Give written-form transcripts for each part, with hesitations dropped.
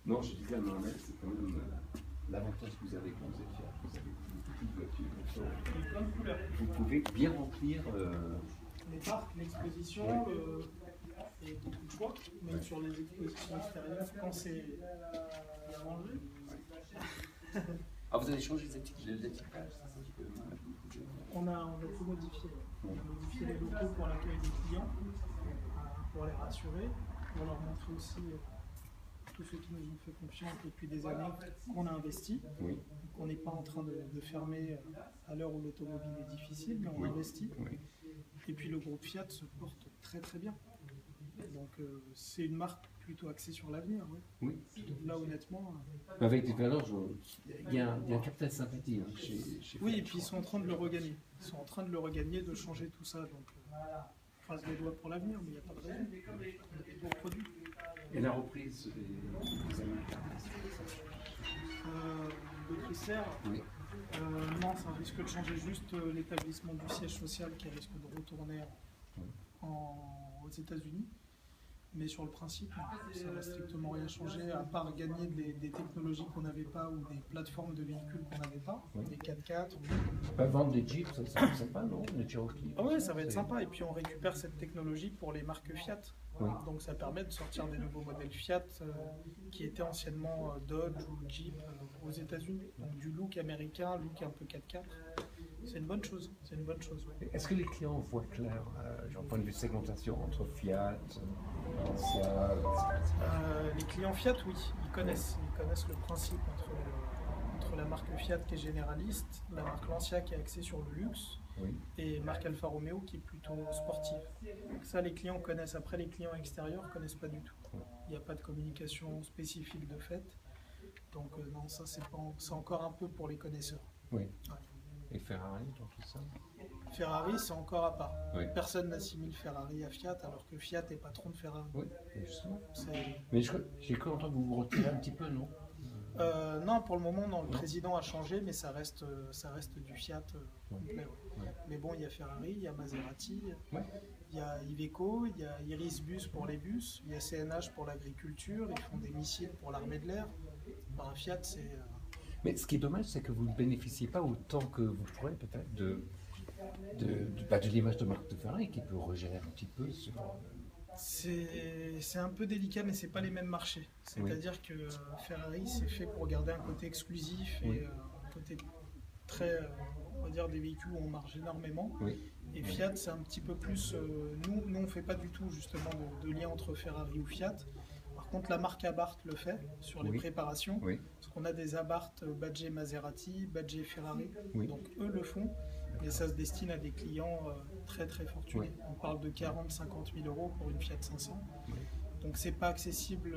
Non, je disais à Mohamed, c'est quand même l'avantage que vous avez quand vous êtes fier. Vous avez beaucoup de voitures. Il y a plein de couleurs. Vous pouvez bien remplir. Les parcs, l'exposition, et beaucoup de choix, même sur les expositions extérieures, quand c'est bien mangé. Ah, vous avez changé les étiquettages, On a tout modifié. On a modifié les locaux pour l'accueil des clients, pour les rassurer, pour leur montrer aussi tous ceux qui nous ont fait confiance depuis des années qu'on a investi. Oui. On n'est pas en train de fermer à l'heure où l'automobile est difficile, mais on investit. Oui. Et puis le groupe Fiat se porte très très bien. Donc c'est une marque plutôt axée sur l'avenir. Oui. Là honnêtement. Avec des valeurs, il y a un capital sympathie chez Oui, Fiat, et puis ils sont en train de le regagner. Ils sont en train de le regagner, de changer tout ça. Donc on croise les doigts pour l'avenir, mais il n'y a pas de raison. On a des beaux produits. Et la reprise des Américains. De Chrysler, Oui. non, ça risque de changer juste l'établissement du siège social qui risque de retourner aux États-Unis. Mais sur le principe, ça n'a strictement rien changé, à part gagner des technologies qu'on n'avait pas ou des plateformes de véhicules qu'on n'avait pas, des 4x4. Pas vendre des Jeeps, ça va être sympa, non? Les Cherokee. Ah ouais, ça va être sympa. Et puis on récupère cette technologie pour les marques Fiat. Oui. Donc ça permet de sortir des nouveaux modèles Fiat qui étaient anciennement Dodge ou Jeep aux États-Unis. Donc du look américain, look un peu 4x4. C'est une bonne chose. C'est une bonne chose. Ouais. Est-ce que les clients voient clair, genre point de vue segmentation entre Fiat, Lancia, Les clients Fiat, oui, ils connaissent le principe entre la marque Fiat qui est généraliste, la marque Lancia qui est axée sur le luxe, oui. et marque Alfa Romeo qui est plutôt sportive. Donc ça, les clients connaissent. Après, les clients extérieurs ne connaissent pas du tout. Il n'y a pas de communication spécifique de fait. Donc non, ça c'est encore un peu pour les connaisseurs. Oui. Ouais. Et Ferrari dans tout ça? Ferrari, c'est encore à part. Oui. Personne n'assimile Ferrari à Fiat, alors que Fiat est patron de Ferrari. Oui, justement. C'est... Mais j'ai cru entendre que vous vous retirez un petit peu, non? Non, pour le moment, non, le président a changé, mais ça reste du Fiat complet. Ouais. Ouais. Mais bon, il y a Ferrari, il y a Maserati, Ouais. il y a Iveco, il y a Iris Bus pour les bus, il y a CNH pour l'agriculture, ils font des missiles pour l'armée de l'air. Enfin, Fiat, c'est... Mais ce qui est dommage, c'est que vous ne bénéficiez pas autant que vous pourrez peut-être de l'image de marque de Ferrari qui peut regérer un petit peu sur... C'est un peu délicat, mais c'est pas les mêmes marchés. C'est-à-dire que Ferrari, c'est fait pour garder un côté exclusif et un côté très, on va dire, des véhicules où on marche énormément. Oui. Et Fiat, c'est un petit peu plus... nous, on ne fait pas du tout justement de lien entre Ferrari ou Fiat. Par contre, la marque Abarth le fait sur les préparations. Oui. Parce qu'on a des Abarth badgés Maserati, badgés Ferrari. Oui. Donc eux le font. Mais ça se destine à des clients très très fortunés. On parle de 40-50 000 euros pour une Fiat 500. Donc c'est pas accessible.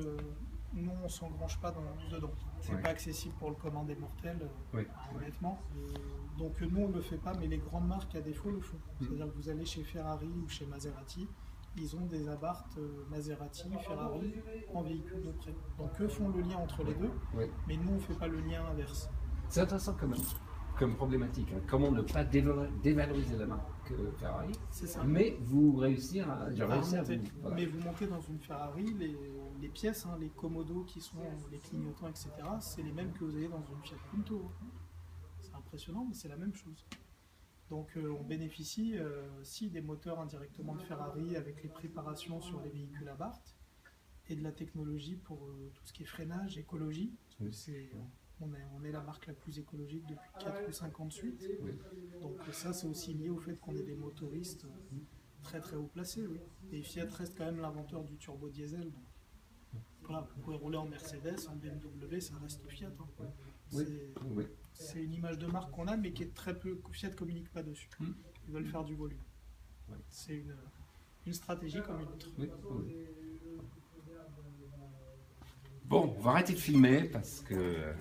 Nous, on s'engrange pas dedans. C'est pas accessible pour le commun des mortels, honnêtement. Donc nous, on le fait pas, mais les grandes marques à défaut le font. C'est-à-dire que vous allez chez Ferrari ou chez Maserati, ils ont des Abarth Maserati, Ferrari en véhicule de prêt. Donc eux font le lien entre les deux, mais nous, on fait pas le lien inverse. C'est intéressant quand même. Comme problématique, hein. Comment ne pas dévaloriser la marque Ferrari, c'est ça. Mais vous réussir à voilà. Mais vous montez dans une Ferrari, les pièces, hein, les commodos qui sont les clignotants, etc., c'est les mêmes que vous avez dans une Fiat Punto. C'est impressionnant, mais c'est la même chose. Donc on bénéficie aussi des moteurs indirectement de Ferrari avec les préparations sur les véhicules Abarth et de la technologie pour tout ce qui est freinage, écologie. On est la marque la plus écologique depuis 4 ou 5 ans de suite. Donc ça, c'est aussi lié au fait qu'on est des motoristes très très haut placés. Oui. Et Fiat reste quand même l'inventeur du turbo diesel. Donc, voilà, vous pouvez rouler en Mercedes, en BMW, ça reste Fiat. Hein. C'est une image de marque qu'on a, mais qui est très peu... Fiat ne communique pas dessus. Ils veulent faire du volume. C'est une stratégie comme une autre. Bon, on va arrêter de filmer parce que